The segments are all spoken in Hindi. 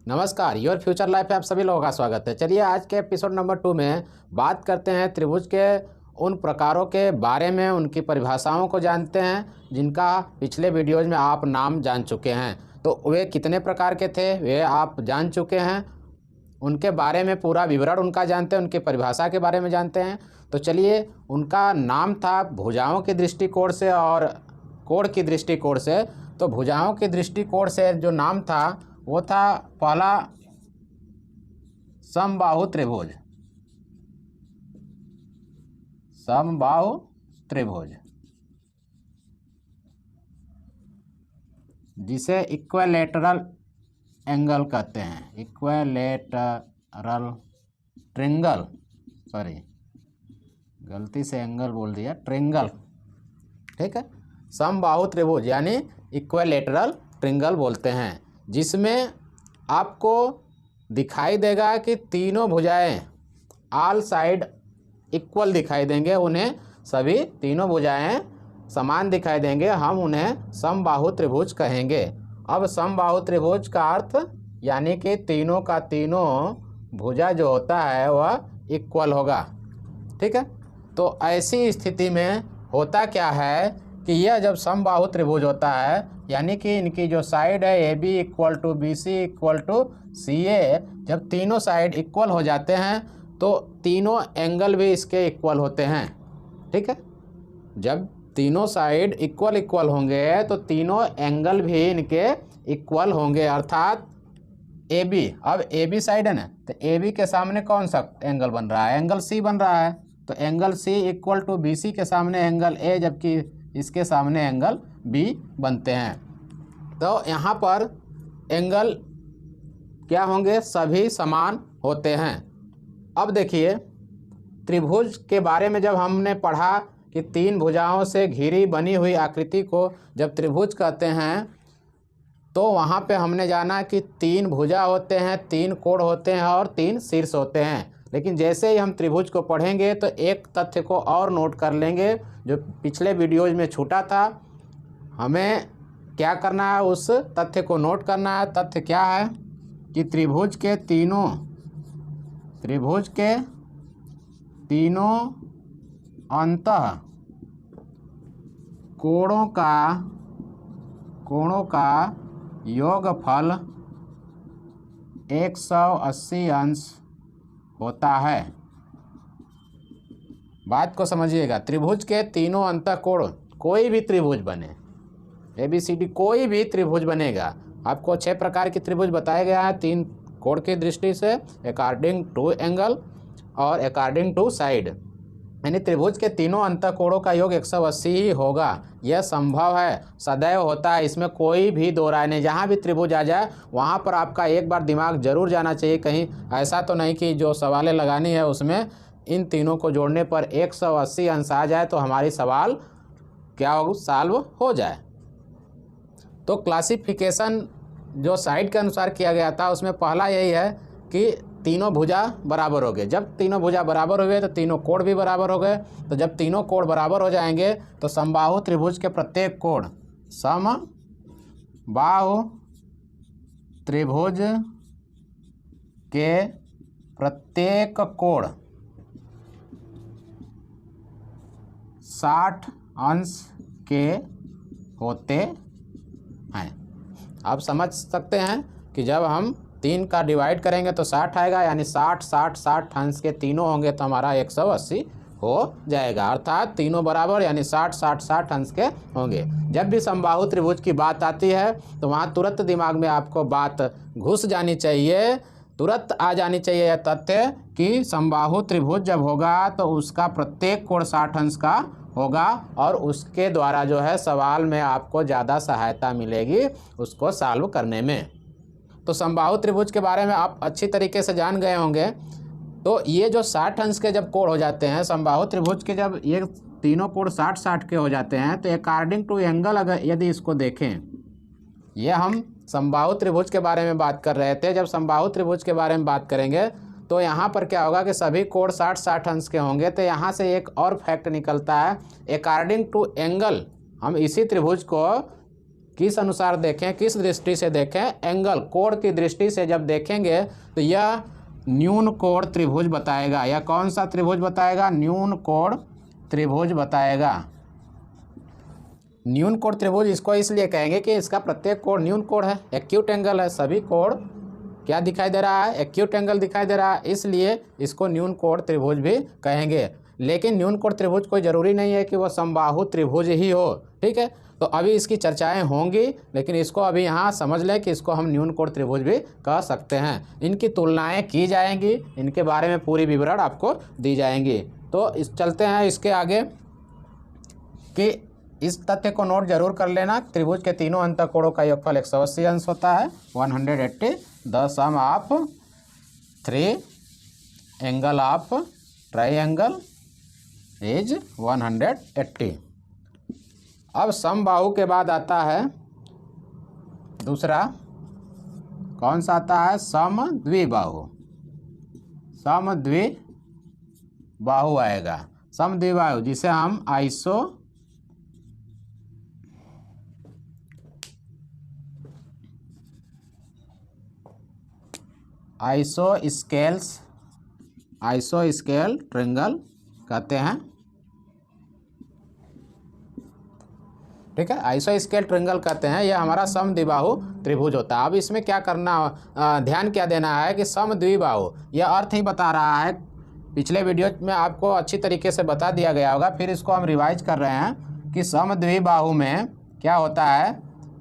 नमस्कार, योर फ्यूचर लाइफ में आप सभी लोगों का स्वागत है। चलिए आज के एपिसोड नंबर 2 में बात करते हैं त्रिभुज के उन प्रकारों के बारे में, उनकी परिभाषाओं को जानते हैं जिनका पिछले वीडियोज में आप नाम जान चुके हैं। तो वे कितने प्रकार के थे वे आप जान चुके हैं, उनके बारे में पूरा विवरण उनका जानते हैं, उनकी परिभाषा के बारे में जानते हैं। तो चलिए, उनका नाम था भुजाओं के दृष्टिकोण से और कोण की दृष्टिकोण से। तो भुजाओं के दृष्टिकोण से जो नाम था वो था पहला समबाहु त्रिभुज। समबाहु त्रिभुज जिसे इक्विलैटरल एंगल कहते हैं, इक्विलैटरल ट्रिंगल, सॉरी गलती से एंगल बोल दिया, ट्रिंगल। ठीक है, समबाहु त्रिभुज यानी इक्विलैटरल ट्रिंगल बोलते हैं, जिसमें आपको दिखाई देगा कि तीनों भुजाएं ऑल साइड इक्वल दिखाई देंगे, उन्हें सभी तीनों भुजाएं समान दिखाई देंगे, हम उन्हें समबाहु त्रिभुज कहेंगे। अब समबाहु त्रिभुज का अर्थ यानी कि तीनों का तीनों भुजा जो होता है वह इक्वल होगा। ठीक है, तो ऐसी स्थिति में होता क्या है कि यह जब समबाहु त्रिभुज होता है यानी कि इनकी जो साइड है A B equal to B C equal to C A, जब तीनों साइड इक्वल हो जाते हैं तो तीनों एंगल भी इसके इक्वल होते हैं। ठीक है, जब तीनों साइड इक्वल होंगे तो तीनों एंगल भी इनके इक्वल होंगे, अर्थात ए बी, अब ए बी साइड है ना, तो ए बी के सामने कौन सा एंगल बन रहा है? एंगल सी बन रहा है, तो angle C equal to B C के सामने एंगल ए, जबकि इसके सामने एंगल बी बनते हैं। तो यहाँ पर एंगल क्या होंगे? सभी समान होते हैं। अब देखिए, त्रिभुज के बारे में जब हमने पढ़ा कि तीन भुजाओं से घिरी बनी हुई आकृति को जब त्रिभुज कहते हैं, तो वहाँ पे हमने जाना कि तीन भुजा होते हैं, तीन कोण होते हैं और तीन शीर्ष होते हैं। लेकिन जैसे ही हम त्रिभुज को पढ़ेंगे तो एक तथ्य को और नोट कर लेंगे जो पिछले वीडियोज में छूटा था। हमें क्या करना है? उस तथ्य को नोट करना है। तथ्य क्या है कि त्रिभुज के तीनों अंतः कोणों का योगफल 180 अंश होता है। बात को समझिएगा, त्रिभुज के तीनों अंतःकोण, कोई भी त्रिभुज बने, ABCD कोई भी त्रिभुज बनेगा, आपको 6 प्रकार की त्रिभुज बताया गया है, 3 कोण की दृष्टि से, अकॉर्डिंग टू एंगल और अकॉर्डिंग टू साइड, यानी त्रिभुज के तीनों अंतःकोणों का योग 180 ही होगा। यह संभव है, सदैव होता है, इसमें कोई भी दो राय नहीं। जहाँ भी त्रिभुज आ जाए वहाँ पर आपका एक बार दिमाग जरूर जाना चाहिए, कहीं ऐसा तो नहीं कि जो सवालें लगानी है उसमें इन तीनों को जोड़ने पर 180 अंश आ जाए तो हमारी सवाल क्या हो, सॉल्व हो जाए। तो क्लासिफिकेशन जो साइड के अनुसार किया गया था उसमें पहला यही है कि तीनों भुजा बराबर हो गए। जब तीनों भुजा बराबर हो गए तो तीनों कोण भी बराबर हो गए। तो जब तीनों कोण बराबर हो जाएंगे तो समबाहु त्रिभुज के प्रत्येक कोण, समबाहु त्रिभुज के प्रत्येक कोण 60 अंश के होते हैं। आप समझ सकते हैं कि जब हम 3 का डिवाइड करेंगे तो 60 आएगा, यानी 60 अंश के तीनों होंगे तो हमारा 180 हो जाएगा, अर्थात तीनों बराबर यानी 60 अंश के होंगे। जब भी समबाहु त्रिभुज की बात आती है तो वहाँ तुरंत दिमाग में आपको बात घुस जानी चाहिए, तुरंत आ जानी चाहिए यह तथ्य कि समबाहु त्रिभुज जब होगा तो उसका प्रत्येक कोण 60 अंश का होगा और उसके द्वारा जो है सवाल में आपको ज़्यादा सहायता मिलेगी उसको सॉल्व करने में। तो समबाहु त्रिभुज के बारे में आप अच्छी तरीके से जान गए होंगे। तो ये जो 60 अंश के जब कोण हो जाते हैं समबाहु त्रिभुज के, जब ये तीनों कोण 60 के हो जाते हैं तो अकॉर्डिंग टू एंगल अगर यदि इसको देखें, ये हम समबाहु त्रिभुज के बारे में बात कर रहे थे। जब समबाहु त्रिभुज के बारे में बात करेंगे तो यहाँ पर क्या होगा कि सभी कोण 60 अंश के होंगे। तो यहाँ से एक और फैक्ट निकलता है, अकॉर्डिंग टू एंगल हम इसी त्रिभुज को किस अनुसार देखें, किस दृष्टि से देखें, एंगल कोण की दृष्टि से जब देखेंगे तो यह न्यून कोण त्रिभुज बताएगा। यह कौन सा त्रिभुज बताएगा? न्यून कोण त्रिभुज बताएगा। न्यून कोण त्रिभुज इसको इसलिए कहेंगे कि इसका प्रत्येक कोण न्यून कोण है, एक्यूट एंगल है। सभी कोण क्या दिखाई दे रहा है? एक्यूट एंगल दिखाई दे रहा है, इसलिए इसको न्यून कोण त्रिभुज भी कहेंगे। लेकिन न्यून कोण त्रिभुज कोई ज़रूरी नहीं है कि वह समबाहु त्रिभुज ही हो, ठीक है। तो अभी इसकी चर्चाएं होंगी, लेकिन इसको अभी यहाँ समझ लें कि इसको हम न्यून कोण त्रिभुज भी कह सकते हैं। इनकी तुलनाएं की जाएंगी, इनके बारे में पूरी विवरण आपको दी जाएंगी। तो इस चलते हैं इसके आगे कि इस तथ्य को नोट जरूर कर लेना, त्रिभुज के तीनों अंतःकोणों का योगफल 180 अंश होता है, 180। The sum of 3 angle of triangle is 180। अब समबाहु के बाद आता है दूसरा, कौन सा आता है? समद्विबाहु। समद्विबाहु आएगा। समद्विबाहु जिसे हम आइसोस्केल ट्रायंगल कहते हैं, ठीक है। आइसोस्केल ट्रायंगल कहते हैं, यह हमारा समद्विबाहु त्रिभुज होता है। अब इसमें क्या करना, ध्यान क्या देना है कि समद्विबाहु यह अर्थ ही बता रहा है। पिछले वीडियो में आपको अच्छी तरीके से बता दिया गया होगा, फिर इसको हम रिवाइज कर रहे हैं कि समद्विबाहु में क्या होता है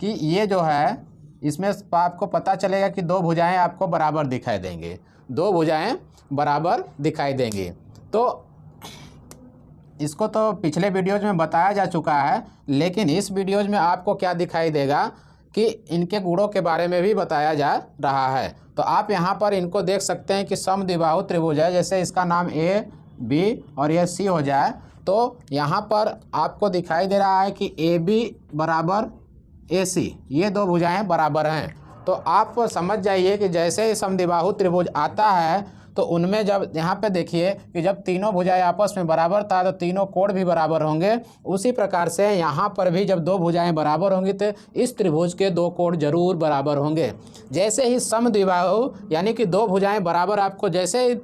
कि ये जो है, इसमें आपको पता चलेगा कि दो भुजाएं आपको बराबर दिखाई देंगी, दो भुजाएं बराबर दिखाई देंगी। तो इसको तो पिछले वीडियोज में बताया जा चुका है, लेकिन इस वीडियोज में आपको क्या दिखाई देगा कि इनके गुणों के बारे में भी बताया जा रहा है। तो आप यहाँ पर इनको देख सकते हैं कि समद्विबाहु त्रिभुज है। जैसे इसका नाम ए बी और ये सी हो जाए, तो यहाँ पर आपको दिखाई दे रहा है कि ए बी बराबर ए सी, ये दो भुजाएं बराबर हैं। तो आप समझ जाइए कि जैसे ही समद्विबाहु त्रिभुज आता है तो उनमें जब यहाँ पे देखिए कि जब तीनों भुजाएं आपस में बराबर था तो तीनों कोण भी बराबर होंगे। उसी प्रकार से यहाँ पर भी जब दो भुजाएं बराबर होंगी तो इस त्रिभुज के दो कोण जरूर बराबर होंगे। जैसे ही समद्विबाहु यानी कि दो भुजाएं बराबर आपको जैसे ही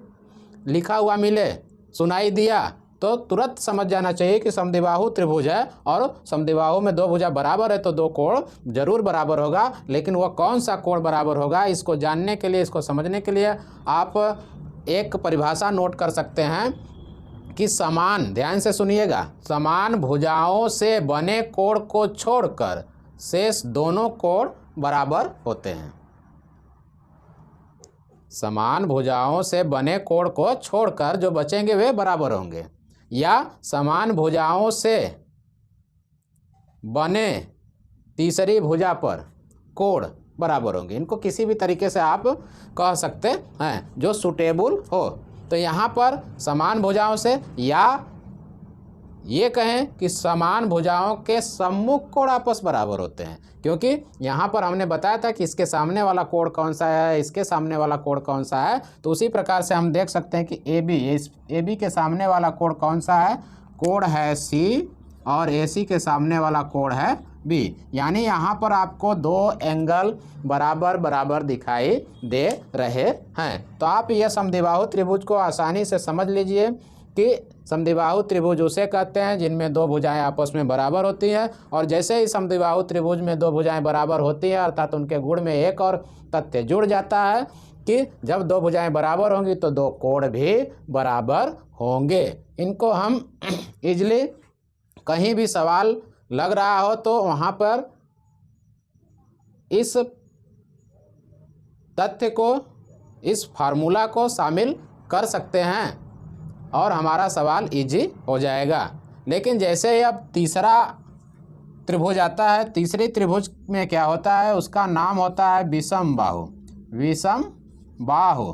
लिखा हुआ मिले, सुनाई दिया, तो तुरंत समझ जाना चाहिए कि समद्विबाहु त्रिभुज है और समद्विबाहु में दो भुजा बराबर है तो दो कोण जरूर बराबर होगा। लेकिन वह कौन सा कोण बराबर होगा, इसको जानने के लिए, इसको समझने के लिए आप एक परिभाषा नोट कर सकते हैं कि समान, ध्यान से सुनिएगा, समान भुजाओं से बने कोण को छोड़कर शेष दोनों कोण बराबर होते हैं। समान भुजाओं से बने कोण को छोड़कर जो बचेंगे वे बराबर होंगे, या समान भुजाओं से बने तीसरी भुजा पर कोण बराबर होंगे। इनको किसी भी तरीके से आप कह सकते हैं जो सुटेबल हो। तो यहाँ पर समान भुजाओं से, या ये कहें कि समान भुजाओं के सम्मुख कोण आपस बराबर होते हैं, क्योंकि यहाँ पर हमने बताया था कि इसके सामने वाला कोण कौन सा है, इसके सामने वाला कोण कौन सा है। तो उसी प्रकार से हम देख सकते हैं कि ए बी के सामने वाला कोण कौन सा है, कोण है सी, और ए सी के सामने वाला कोण है बी। यानी यहाँ पर आपको दो एंगल बराबर बराबर दिखाई दे रहे हैं। तो आप यह समद्विबाहु त्रिभुज को आसानी से समझ लीजिए कि समद्विबाहु त्रिभुज उसे कहते हैं जिनमें दो भुजाएं आपस में बराबर होती हैं। और जैसे ही समद्विबाहु त्रिभुज में दो भुजाएं बराबर होती हैं, अर्थात उनके गुण में एक और तथ्य जुड़ जाता है कि जब दो भुजाएं बराबर होंगी तो दो कोण भी बराबर होंगे। इनको हम इजली, कहीं भी सवाल लग रहा हो तो वहाँ पर इस तथ्य को, इस फार्मूला को शामिल कर सकते हैं और हमारा सवाल इजी हो जाएगा। लेकिन जैसे ही अब तीसरा त्रिभुज आता है, तीसरी त्रिभुज में क्या होता है, उसका नाम होता है विषम बाहु। विषम बाहु,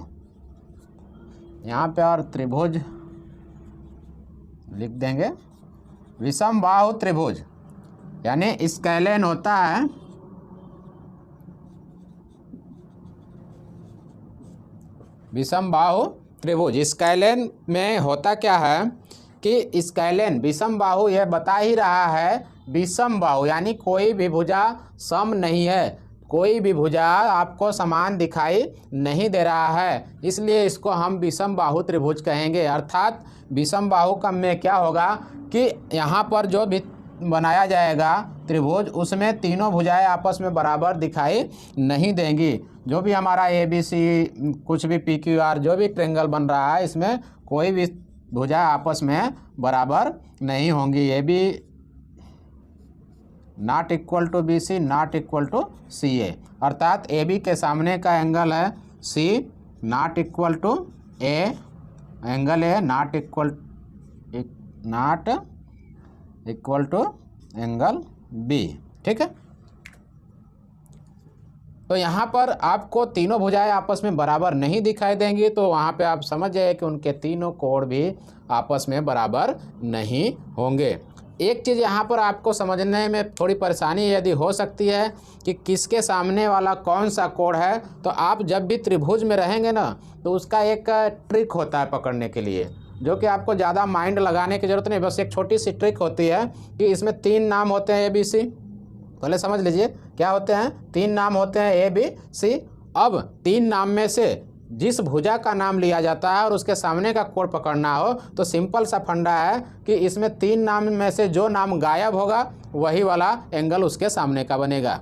यहाँ पे और त्रिभुज लिख देंगे, विषम बाहु त्रिभुज यानी स्केलेन होता है। विषम बाहु त्रिभुज स्केलेन में होता क्या है कि स्केलेन, विषम बाहु यह बता ही रहा है विषम बाहु, यानी कोई भी भुजा सम नहीं है, कोई भी भुजा आपको समान दिखाई नहीं दे रहा है, इसलिए इसको हम विषम बाहु त्रिभुज कहेंगे। अर्थात विषम बाहु का में क्या होगा कि यहाँ पर जो भी बनाया जाएगा त्रिभुज, उसमें तीनों भुजाएं आपस में बराबर दिखाई नहीं देंगी। जो भी हमारा ABC, कुछ भी PQR, जो भी ट्रायंगल बन रहा है, इसमें कोई भी भुजा आपस में बराबर नहीं होंगी। ये भी not equal to BC, not equal to CA, अर्थात AB के सामने का एंगल है C, not equal to A, angle A not equal to angle B। ठीक है, तो यहाँ पर आपको तीनों भुजाएं आपस में बराबर नहीं दिखाई देंगी, तो वहाँ पे आप समझ जाइए कि उनके तीनों कोण भी आपस में बराबर नहीं होंगे। एक चीज़ यहाँ पर आपको समझने में थोड़ी परेशानी यदि हो सकती है कि किसके सामने वाला कौन सा कोण है, तो आप जब भी त्रिभुज में रहेंगे ना, तो उसका एक ट्रिक होता है पकड़ने के लिए, जो कि आपको ज़्यादा माइंड लगाने की ज़रूरत नहीं, बस एक छोटी सी ट्रिक होती है कि इसमें 3 नाम होते हैं ABC। पहले समझ लीजिए क्या होते हैं, 3 नाम होते हैं ABC। अब 3 नाम में से जिस भुजा का नाम लिया जाता है और उसके सामने का कोण पकड़ना हो, तो सिंपल सा फंडा है कि इसमें 3 नाम में से जो नाम गायब होगा वही वाला एंगल उसके सामने का बनेगा।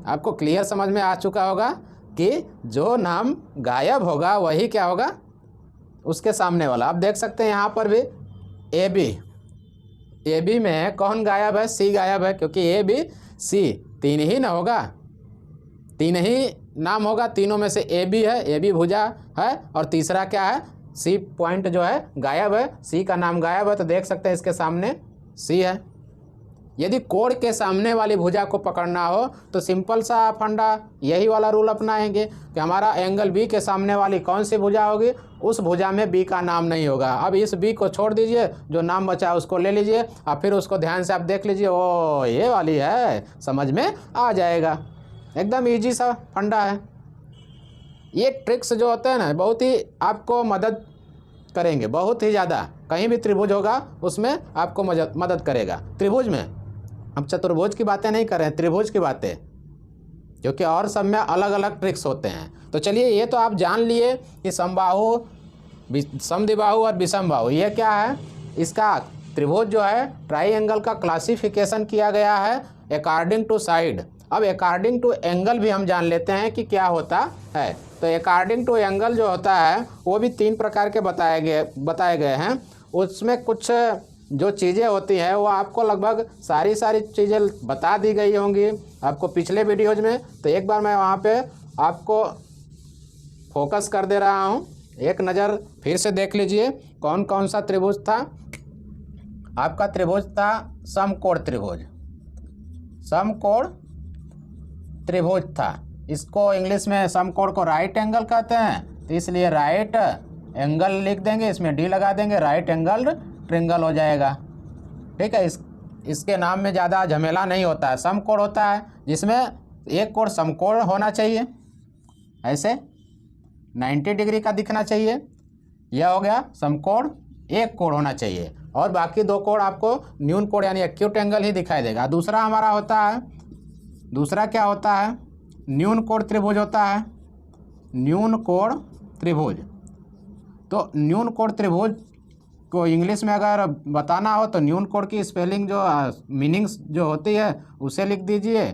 आपको क्लियर समझ में आ चुका होगा कि जो नाम गायब होगा वही क्या होगा, उसके सामने वाला। आप देख सकते हैं यहाँ पर भी AB में कौन गायब है, C गायब है, क्योंकि ABC 3 ही ना होगा, 3 ही नाम होगा, तीनों में से AB है, AB भुजा है, और तीसरा क्या है, C पॉइंट जो है गायब है, C का नाम गायब है, तो देख सकते हैं इसके सामने C है। यदि कोण के सामने वाली भुजा को पकड़ना हो तो सिंपल सा फंडा यही वाला रूल अपनाएंगे कि हमारा एंगल B के सामने वाली कौन सी भुजा होगी, उस भुजा में B का नाम नहीं होगा। अब इस B को छोड़ दीजिए, जो नाम बचा उसको ले लीजिए, और फिर उसको ध्यान से आप देख लीजिए, ओ ये वाली है, समझ में आ जाएगा। एकदम ईजी सा फंडा है। ये ट्रिक्स जो होते हैं ना, बहुत ही आपको मदद करेंगे, बहुत ही ज़्यादा। कहीं भी त्रिभुज होगा उसमें आपको मदद करेगा। त्रिभुज में हम चतुर्भुज की बातें नहीं कर रहे हैं, त्रिभुज की बातें, क्योंकि और सब में अलग अलग ट्रिक्स होते हैं। तो चलिए, ये तो आप जान लिए कि समबाहु, समद्विबाहु और विषम बाहु ये क्या है। इसका त्रिभुज जो है ट्राइंगल का क्लासिफिकेशन किया गया है अकॉर्डिंग टू साइड। अब अकॉर्डिंग टू एंगल भी हम जान लेते हैं कि क्या होता है। तो अकॉर्डिंग टू एंगल जो होता है वो भी 3 प्रकार के बताए गए हैं। उसमें कुछ जो चीज़ें होती हैं वो आपको लगभग सारी चीज़ें बता दी गई होंगी आपको पिछले वीडियोज में। तो एक बार मैं वहाँ पे आपको फोकस कर दे रहा हूँ, एक नज़र फिर से देख लीजिए कौन कौन सा त्रिभुज था। आपका त्रिभुज था समकोण त्रिभुज, समकोण त्रिभुज था। इसको इंग्लिश में समकोण को राइट एंगल कहते हैं, तो इसलिए राइट एंगल लिख देंगे, इसमें डी लगा देंगे, राइट एंगल ट्रायंगल हो जाएगा। ठीक है, इसके नाम में ज़्यादा झमेला नहीं होता है। समकोण होता है जिसमें एक कोण समकोण होना चाहिए, ऐसे 90 डिग्री का दिखना चाहिए, यह हो गया समकोण। एक कोण होना चाहिए और बाकी 2 कोण आपको न्यून कोण यानी एक्यूट एंगल ही दिखाई देगा। दूसरा हमारा होता है, दूसरा क्या होता है, न्यून कोण त्रिभुज होता है, न्यून कोण त्रिभुज। तो न्यून कोण त्रिभुज को इंग्लिश में अगर बताना हो तो न्यून कोण की स्पेलिंग जो मीनिंग्स जो होती है उसे लिख दीजिए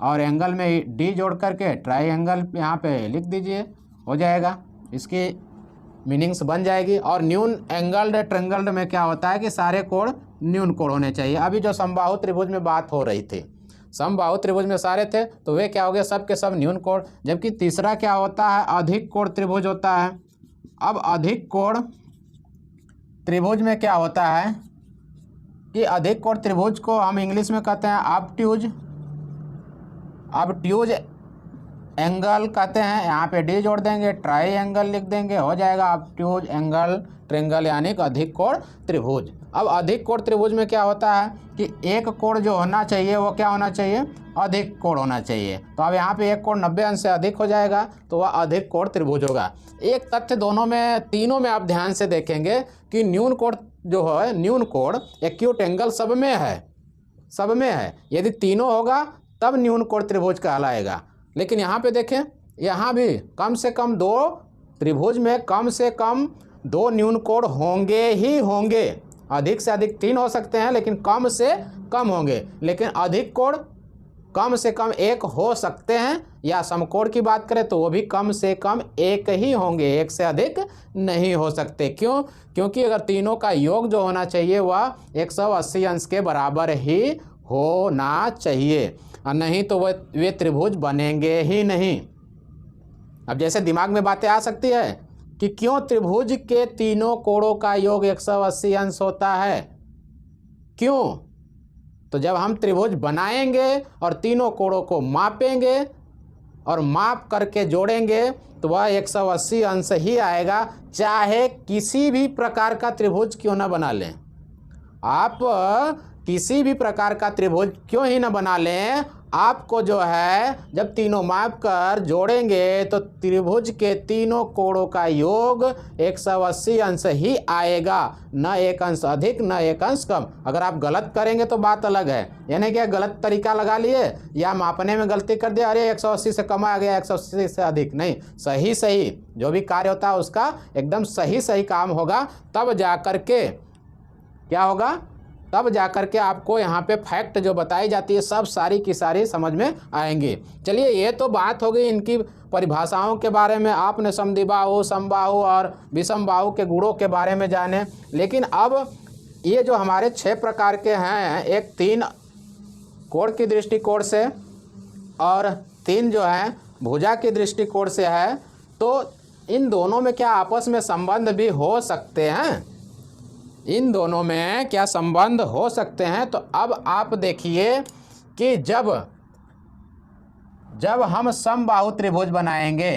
और एंगल में डी जोड़ करके ट्राइंगल यहाँ पे लिख दीजिए, हो जाएगा, इसकी मीनिंग्स बन जाएगी। और न्यून एंगल्ड ट्रायंगल में क्या होता है कि सारे कोण न्यून कोण होने चाहिए। अभी जो समबाहु त्रिभुज में बात हो रही थी, समबाहु त्रिभुज में सारे थे तो वे क्या हो गए, सब के सब न्यून कोण। जबकि तीसरा क्या होता है, अधिक कोण त्रिभुज होता है। अब अधिक कोण त्रिभुज में क्या होता है कि अधिक कोण त्रिभुज को हम इंग्लिश में कहते हैं ऑब्ट्यूज, ऑब्ट्यूज एंगल कहते हैं। यहाँ पे डी जोड़ देंगे, ट्राई एंगल लिख देंगे, हो जाएगा ऑब्ट्यूज एंगल ट्रायंगल यानी कि अधिक कोण त्रिभुज। अब अधिक कोण त्रिभुज में क्या होता है कि एक कोण जो होना चाहिए वो क्या होना चाहिए, अधिक कोण होना चाहिए। तो अब यहाँ पे एक कोण 90 अंश से अधिक हो जाएगा तो वह अधिक कोण त्रिभुज होगा। एक तथ्य दोनों में, तीनों में आप ध्यान से देखेंगे कि न्यून कोण जो है, न्यून कोण एक्यूट एंगल सब में है, सब में है। यदि तीनों होगा तब न्यून कोण त्रिभुज कहलाएगा। लेकिन यहाँ पे देखें, यहाँ भी कम से कम दो त्रिभुज में कम से कम दो न्यून कोण होंगे ही होंगे। अधिक से अधिक तीन हो सकते हैं लेकिन कम से कम होंगे। लेकिन अधिक कोण कम से कम एक हो सकते हैं, या समकोण की बात करें तो वो भी कम से कम एक ही होंगे, एक से अधिक नहीं हो सकते। क्यों? क्योंकि अगर तीनों का योग जो होना चाहिए वह 180 अंश के बराबर ही होना चाहिए, और नहीं तो वे त्रिभुज बनेंगे ही नहीं। अब जैसे दिमाग में बातें आ सकती है कि क्यों त्रिभुज के तीनों कोणों का योग 180 अंश होता है, क्यों? तो जब हम त्रिभुज बनाएंगे और तीनों कोणों को मापेंगे और माप करके जोड़ेंगे तो वह 180 अंश ही आएगा, चाहे किसी भी प्रकार का त्रिभुज क्यों ना बना लें। आप किसी भी प्रकार का त्रिभुज क्यों ही ना बना लें, आपको जो है जब तीनों माप कर जोड़ेंगे तो त्रिभुज के तीनों कोणों का योग 180 अंश ही आएगा, न एक अंश अधिक न एक अंश कम। अगर आप गलत करेंगे तो बात अलग है, यानी कि गलत तरीका लगा लिए या मापने में गलती कर दिया, अरे 180 से कम आ गया 180 से अधिक, नहीं, सही सही जो भी कार्य होता है उसका एकदम सही सही काम होगा, तब जा कर के क्या होगा, तब जाकर के आपको यहाँ पे फैक्ट जो बताई जाती है सब सारी की सारी समझ में आएंगी। चलिए, ये तो बात हो गई इनकी परिभाषाओं के बारे में, आपने समद्विबाहु, समबाहु और विषमबाहु के गुणों के बारे में जाने। लेकिन अब ये जो हमारे 6 प्रकार के हैं, एक 3 कोण की दृष्टिकोण से और 3 जो है भुजा की दृष्टिकोण से है, तो इन दोनों में क्या आपस में संबंध भी हो सकते हैं, इन दोनों में क्या संबंध हो सकते हैं। तो अब आप देखिए कि जब हम समबाहु त्रिभुज बनाएंगे,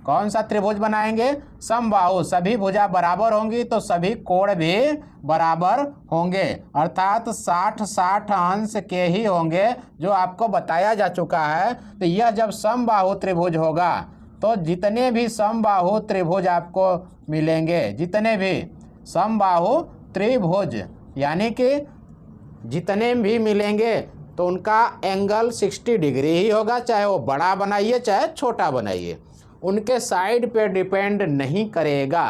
कौन सा त्रिभुज बनाएंगे, समबाहु, सभी भुजा बराबर होंगी तो सभी कोण भी बराबर होंगे, अर्थात 60-60 अंश के ही होंगे, जो आपको बताया जा चुका है। तो यह जब समबाहु त्रिभुज होगा तो जितने भी समबाहु त्रिभुज आपको मिलेंगे, जितने भी समबाहु त्रिभुज यानी कि जितने भी मिलेंगे तो उनका एंगल 60 डिग्री ही होगा, चाहे वो बड़ा बनाइए चाहे छोटा बनाइए, उनके साइड पे डिपेंड नहीं करेगा।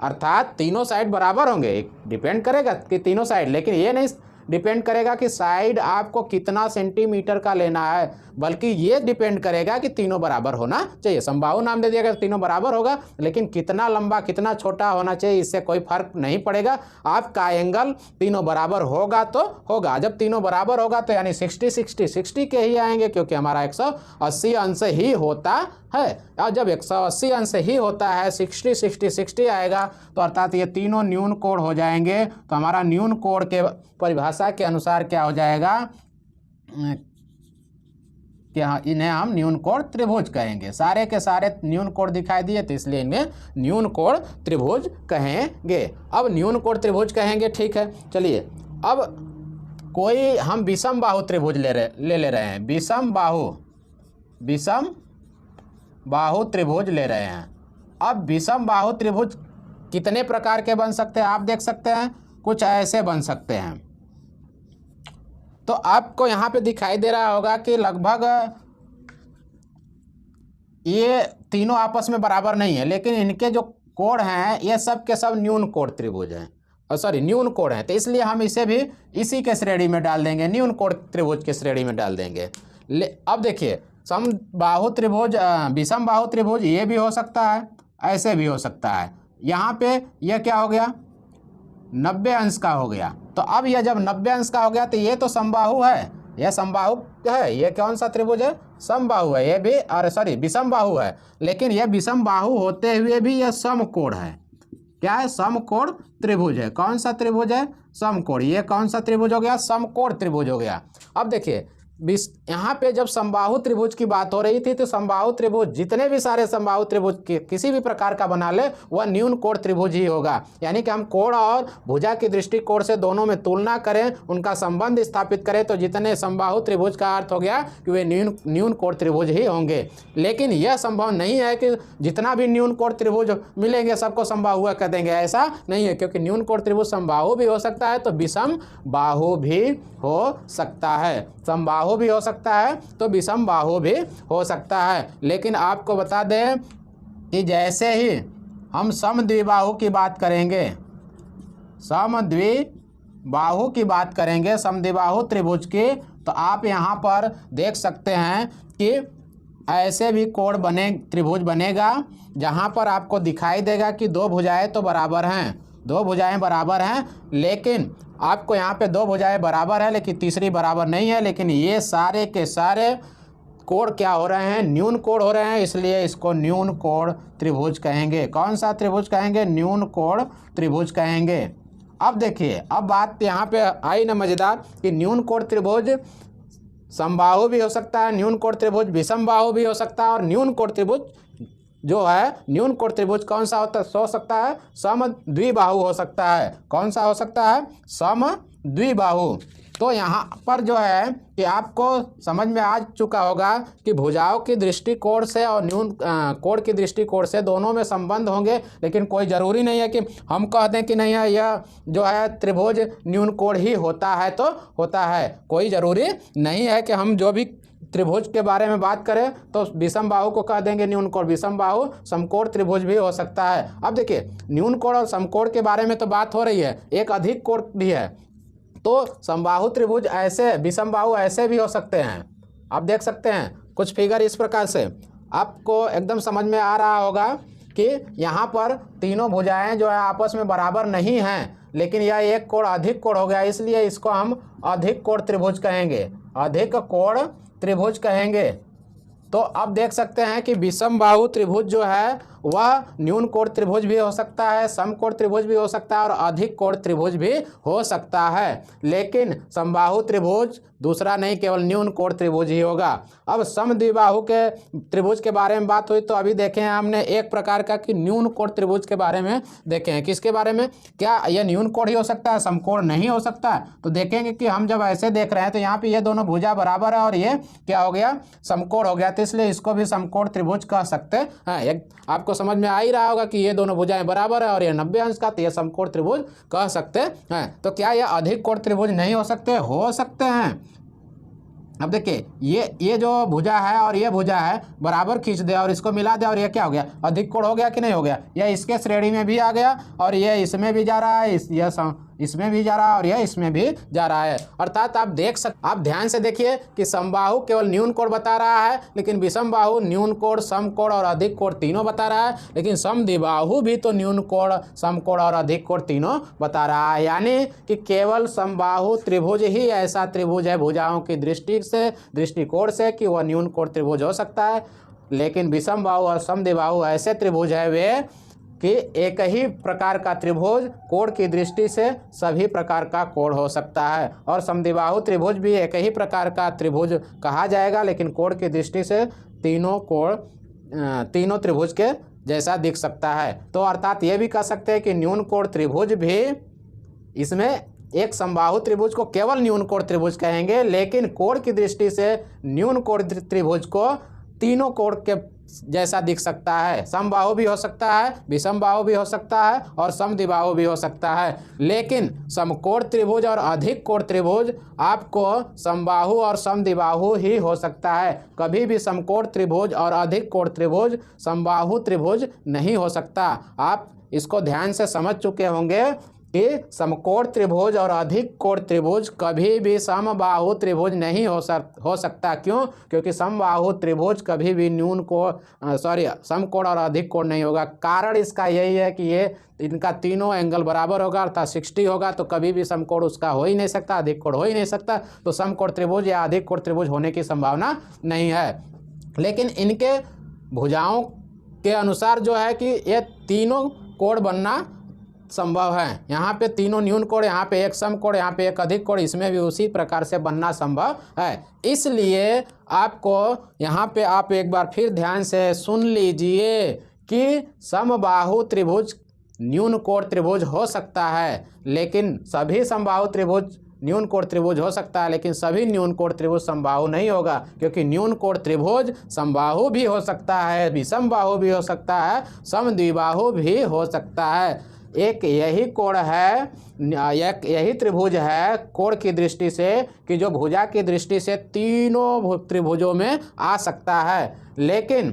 अर्थात तीनों साइड बराबर होंगे, डिपेंड करेगा कि तीनों साइड, लेकिन ये नहीं डिपेंड करेगा कि साइड आपको कितना सेंटीमीटर का लेना है, बल्कि ये डिपेंड करेगा कि तीनों बराबर होना चाहिए। समबाहु नाम दे दिया गया, तीनों बराबर होगा, लेकिन कितना लंबा कितना छोटा होना चाहिए इससे कोई फर्क नहीं पड़ेगा। आपका एंगल तीनों बराबर होगा तो होगा, जब तीनों बराबर होगा तो यानी 60-60 के ही आएंगे, क्योंकि हमारा 180 अंश ही होता है। और जब 180 अंश ही होता है, 60-60 आएगा, तो अर्थात ये तीनों न्यून कोण हो जाएंगे। तो हमारा न्यून कोण के परिभाषा के अनुसार क्या हो जाएगा कि हाँ, इन्हें हम न्यून कोण त्रिभुज कहेंगे। सारे के सारे न्यून कोण दिखाई दिए तो इसलिए इन्हें न्यून कोण त्रिभुज कहेंगे। अब न्यून कोण त्रिभुज कहेंगे, ठीक है। चलिए, अब कोई हम विषम बाहु त्रिभुज ले रहे हैं, विषम बाहु त्रिभुज ले रहे हैं। अब विषम बाहु त्रिभुज कितने प्रकार के बन सकते हैं आप देख सकते हैं, कुछ ऐसे बन सकते हैं। तो आपको यहाँ पे दिखाई दे रहा होगा कि लगभग ये तीनों आपस में बराबर नहीं है, लेकिन इनके जो कोण हैं ये सब के सब न्यून कोण त्रिभुज हैं, न्यून कोण हैं, तो इसलिए हम इसे भी इसी के श्रेणी में डाल देंगे, न्यून कोण त्रिभुज के श्रेणी में डाल देंगे। अब देखिए, समबाहु त्रिभुज, विषम बाहु त्रिभुज ये भी हो सकता है, ऐसे भी हो सकता है। यहाँ पे यह क्या हो गया, 90 अंश का हो गया। तो अब यह जब 90 अंश का हो गया तो ये तो समबाहु है, यह समबाहु है, ये कौन सा त्रिभुज है, समबाहु है, ये भी, और सॉरी विषम बाहु है, लेकिन यह विषम बाहु होते हुए भी यह समकोण है। क्या है, समकोण त्रिभुज है। कौन सा त्रिभुज है, समकोण। ये कौन सा त्रिभुज हो गया, समकोण त्रिभुज हो गया। अब देखिए, यहाँ पे जब समबाहु त्रिभुज की बात हो रही थी तो समबाहु त्रिभुज जितने भी सारे समबाहु त्रिभुज किसी भी प्रकार का बना ले वह न्यून कोण त्रिभुज ही होगा। यानी कि हम कोण और भुजा की दृष्टिकोण से दोनों में तुलना करें, उनका संबंध स्थापित करें तो जितने समबाहु त्रिभुज का अर्थ हो गया कि वे न्यून कोण त्रिभुज ही होंगे। लेकिन यह संभव नहीं है कि जितना भी न्यून कोण त्रिभुज मिलेंगे सबको समबाहु कह देंगे, ऐसा नहीं है, क्योंकि न्यून कोण त्रिभुज समबाहु भी हो सकता है तो विषम बाहु भी हो सकता है, समबाहु भी हो सकता है तो विषम बाहु भी हो सकता है। लेकिन आपको बता दें कि जैसे ही हम समद्विबाहु की बात करेंगे, समद्विबाहु की बात करेंगे, समद्विबाहु त्रिभुज की, तो आप यहाँ पर देख सकते हैं कि ऐसे भी कोण बने त्रिभुज बनेगा जहाँ पर आपको दिखाई देगा कि दो भुजाएं तो बराबर हैं, दो भुजाएं बराबर हैं, लेकिन आपको यहाँ पे दो भुजाएं बराबर है लेकिन तीसरी बराबर नहीं है, लेकिन ये सारे के सारे कोण क्या हो रहे हैं, न्यून कोण हो रहे हैं, इसलिए इसको न्यून कोण त्रिभुज कहेंगे। कौन सा त्रिभुज कहेंगे? न्यून कोण त्रिभुज कहेंगे। अब देखिए, अब बात यहाँ पे आई ना मजेदार कि न्यून कोण त्रिभुज समबाहु भी हो सकता है, न्यून कोण त्रिभुज विषम बाहु भी हो सकता है, और न्यून कोण त्रिभुज जो है न्यून कोण त्रिभुज कौन सा हो सकता है? समद्विबाहु हो सकता है। कौन सा हो सकता है? समद्विबाहु। तो यहाँ पर जो है कि आपको समझ में आ चुका होगा कि भुजाओं की दृष्टिकोण से और न्यून कोण की दृष्टिकोण से दोनों में संबंध होंगे, लेकिन कोई ज़रूरी नहीं है कि हम कह दें कि नहीं है यह जो है त्रिभुज न्यून कोण ही होता है तो होता है। कोई ज़रूरी नहीं है कि हम जो भी त्रिभुज के बारे में बात करें तो विषम बाहु को कह देंगे न्यून कोण। विषम बाहु समकोण त्रिभुज भी हो सकता है। अब देखिए, न्यून कोण और समकोण के बारे में तो बात हो रही है, एक अधिक कोण भी है, तो समबाहु त्रिभुज ऐसे, विषम बाहु ऐसे भी हो सकते हैं। आप देख सकते हैं कुछ फिगर इस प्रकार से, आपको एकदम समझ में आ रहा होगा कि यहाँ पर तीनों भुजाएं जो है आपस में बराबर नहीं हैं, लेकिन यह एक कोण अधिक कोण हो गया, इसलिए इसको हम अधिक कोण त्रिभुज कहेंगे, अधिक कोण त्रिभुज कहेंगे। तो अब देख सकते हैं कि विषम बाहु त्रिभुज जो है वह न्यून कोण त्रिभुज भी हो सकता है, समकोण त्रिभुज भी हो सकता है और अधिक कोण त्रिभुज भी हो सकता है, लेकिन समबाहु त्रिभुज दूसरा नहीं, केवल न्यून कोण त्रिभुज ही होगा। अब समद्विबाहु के त्रिभुज के बारे में बात हुई तो अभी देखे हैं हमने एक प्रकार का कि न्यून कोण त्रिभुज के बारे में देखे हैं। किसके बारे में? क्या यह न्यून कोण ही हो सकता है, समकोण नहीं हो सकता? तो देखेंगे कि हम जब ऐसे देख रहे हैं तो यहाँ पे ये दोनों भुजा बराबर है और ये क्या हो गया? समकोण हो गया, तो इसलिए इसको भी समकोण त्रिभुज कह सकते हैं। एक आपको समझ में आ ही रहा होगा कि ये दोनों भुजाएं बराबर है और ये 90 अंश का, तो ये समकोण त्रिभुज कह सकते हैं। तो क्या ये अधिक कोण त्रिभुज नहीं हो सकते? हो सकते हैं। अब देखिए, ये जो भुजा है और ये भुजा है बराबर खींच दे और इसको मिला दे और ये क्या हो गया? अधिक कोण हो गया कि नहीं हो गया? यह इसके श्रेणी में भी आ गया और ये इसमें भी जा रहा है, इसमें भी जा रहा है और यह इसमें भी जा रहा है। अर्थात आप ध्यान से देखिए कि समबाहु केवल न्यून कोण बता रहा है, लेकिन विषम बाहु न्यून कोण, समकोण और अधिक कोण तीनों बता रहा है, लेकिन समद्विबाहु भी तो न्यून कोण, समकोण और अधिक कोण तीनों बता रहा है। यानी कि केवल समबाहु त्रिभुज ही ऐसा त्रिभुज है भुजाओं की दृष्टिकोण से कि वह न्यून कोण त्रिभुज हो सकता है, लेकिन विषम बाहु और समद्विबाहु ऐसे त्रिभुज है वे कि एक ही प्रकार का त्रिभुज कोण की दृष्टि से सभी प्रकार का कोण हो सकता है, और समद्विबाहु त्रिभुज भी एक ही प्रकार का त्रिभुज कहा जाएगा, लेकिन कोण की दृष्टि से तीनों त्रिभुज के जैसा दिख सकता है। तो अर्थात ये भी कह सकते हैं कि न्यून कोण त्रिभुज भी, इसमें एक समबाहु त्रिभुज को केवल न्यून कोण त्रिभुज कहेंगे, लेकिन कोण की दृष्टि से न्यून कोण त्रिभुज को तीनों कोण के जैसा दिख सकता है। समबाहु भी हो सकता है, विषम बाहु भी हो सकता है और समद्विबाहु भी हो सकता है, लेकिन समकोण त्रिभुज और अधिक कोण त्रिभुज आपको समबाहु और समद्विबाहु ही हो सकता है। कभी भी समकोण त्रिभुज और अधिक कोण त्रिभुज समबाहु त्रिभुज नहीं हो सकता। आप इसको ध्यान से समझ चुके होंगे कि समकोण त्रिभुज और अधिक कोण त्रिभुज कभी भी समबाहु त्रिभुज नहीं हो सकता। क्यों? क्योंकि समबाहु त्रिभुज कभी भी समकोण और अधिक कोण नहीं होगा। कारण इसका यही है कि ये इनका तीनों एंगल बराबर होगा, अर्थात 60 होगा, तो कभी भी समकोण उसका हो ही नहीं सकता, अधिक कोण हो ही नहीं सकता, तो समकोण त्रिभुज या अधिक कोण त्रिभुज होने की संभावना नहीं है। लेकिन इनके भुजाओं के अनुसार जो है कि ये तीनों कोण बनना संभव है। यहाँ पे तीनों न्यून कोण, यहाँ पे एक सम कोण, यहाँ पे एक अधिक कोण, इसमें भी उसी प्रकार से बनना संभव है। इसलिए आपको यहाँ पे आप एक बार फिर ध्यान से सुन लीजिए कि समबाहु त्रिभुज न्यून कोण त्रिभुज हो सकता है, लेकिन सभी समबाहु त्रिभुज न्यून कोण त्रिभुज हो सकता है, लेकिन सभी न्यून कोण त्रिभुज समबाहु नहीं होगा, क्योंकि न्यून कोण त्रिभुज समबाहु भी हो सकता है, विषमबाहु भी हो सकता है, समद्विबाहु भी हो सकता है। एक यही कोण है, एक यही त्रिभुज है कोण की दृष्टि से कि जो भुजा की दृष्टि से तीनों त्रिभुजों में आ सकता है, लेकिन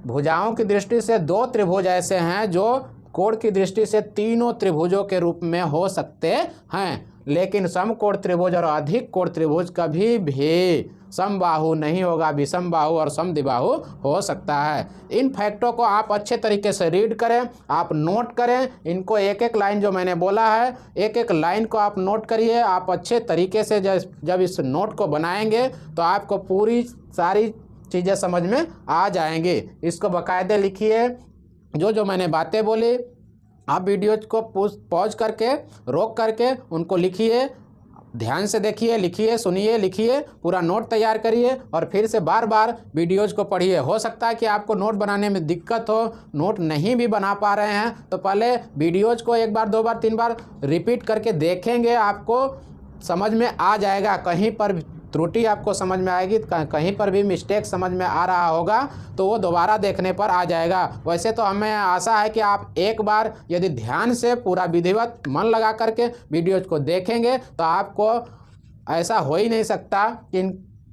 भुजाओं की दृष्टि से दो त्रिभुज ऐसे हैं जो कोण की दृष्टि से तीनों त्रिभुजों के रूप में हो सकते हैं, लेकिन समकोण त्रिभुज और अधिक कोण त्रिभुज कभी भी समबाहु नहीं होगा, विषमबाहु और समद्विबाहु हो सकता है। इन फैक्टों को आप अच्छे तरीके से रीड करें, आप नोट करें, इनको एक एक लाइन जो मैंने बोला है, एक एक लाइन को आप नोट करिए। आप अच्छे तरीके से जब इस नोट को बनाएंगे तो आपको पूरी सारी चीज़ें समझ में आ जाएंगी। इसको बाकायदे लिखिए, जो मैंने बातें बोली आप वीडियो को पॉज करके रोक करके उनको लिखिए, ध्यान से देखिए, लिखिए, सुनिए, लिखिए, पूरा नोट तैयार करिए और फिर से बार बार वीडियोज़ को पढ़िए। हो सकता है कि आपको नोट बनाने में दिक्कत हो, नोट नहीं भी बना पा रहे हैं तो पहले वीडियोज़ को एक बार, दो बार, तीन बार रिपीट करके देखेंगे, आपको समझ में आ जाएगा। कहीं पर त्रुटि आपको समझ में आएगी, कहीं पर भी मिस्टेक समझ में आ रहा होगा तो वो दोबारा देखने पर आ जाएगा। वैसे तो हमें आशा है कि आप एक बार यदि ध्यान से पूरा विधिवत मन लगा करके वीडियोज को देखेंगे तो आपको ऐसा हो ही नहीं सकता कि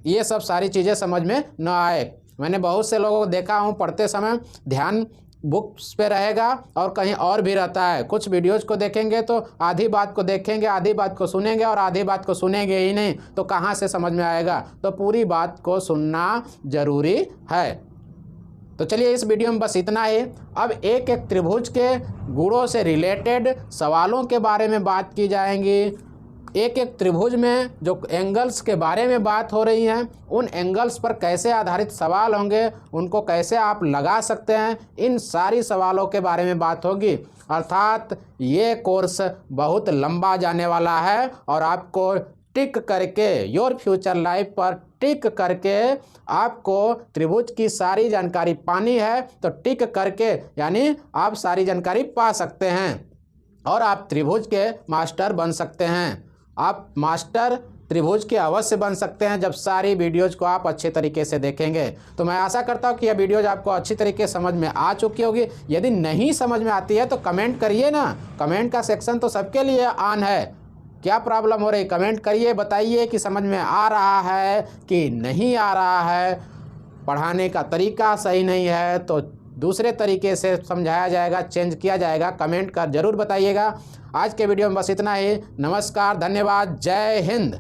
ये सब सारी चीज़ें समझ में न आए। मैंने बहुत से लोगों को देखा हूँ पढ़ते समय ध्यान बुक्स पे रहेगा और कहीं और भी रहता है। कुछ वीडियोज़ को देखेंगे तो आधी बात को देखेंगे, आधी बात को सुनेंगे और आधी बात को सुनेंगे ही नहीं, तो कहाँ से समझ में आएगा। तो पूरी बात को सुनना ज़रूरी है। तो चलिए इस वीडियो में बस इतना ही। अब एक एक त्रिभुज के गुणों से रिलेटेड सवालों के बारे में बात की जाएंगी। एक एक त्रिभुज में जो एंगल्स के बारे में बात हो रही हैं, उन एंगल्स पर कैसे आधारित सवाल होंगे, उनको कैसे आप लगा सकते हैं, इन सारी सवालों के बारे में बात होगी। अर्थात ये कोर्स बहुत लंबा जाने वाला है और आपको टिक करके योर फ्यूचर लाइफ पर टिक करके आपको त्रिभुज की सारी जानकारी पानी है, तो टिक करके यानी आप सारी जानकारी पा सकते हैं और आप त्रिभुज के मास्टर बन सकते हैं। आप मास्टर त्रिभुज के अवश्य बन सकते हैं जब सारी वीडियोज़ को आप अच्छे तरीके से देखेंगे। तो मैं आशा करता हूँ कि यह वीडियोज़ आपको अच्छी तरीके से समझ में आ चुकी होगी। यदि नहीं समझ में आती है तो कमेंट करिए ना, कमेंट का सेक्शन तो सबके लिए ऑन है। क्या प्रॉब्लम हो रही, कमेंट करिए, बताइए कि समझ में आ रहा है कि नहीं आ रहा है, पढ़ाने का तरीका सही नहीं है तो दूसरे तरीके से समझाया जाएगा, चेंज किया जाएगा। कमेंट कर ज़रूर बताइएगा। आज के वीडियो में बस इतना ही। नमस्कार, धन्यवाद, जय हिंद।